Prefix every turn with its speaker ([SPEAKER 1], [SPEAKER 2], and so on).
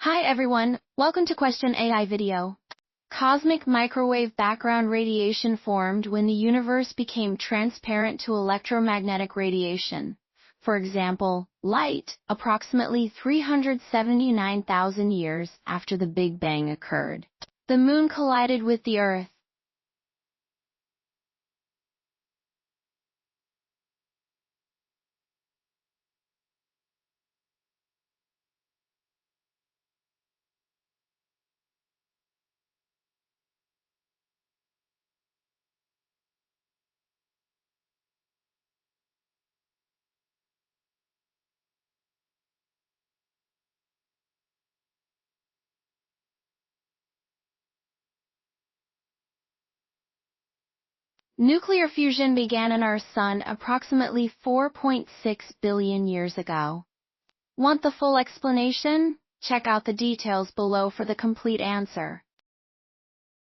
[SPEAKER 1] Hi everyone, welcome to Question AI video. Cosmic microwave background radiation formed when the universe became transparent to electromagnetic radiation. For example, light, approximately 379,000 years after the Big Bang occurred. The Moon collided with the Earth. Nuclear fusion began in our Sun approximately 4.6 billion years ago. Want the full explanation? Check out the details below for the complete answer.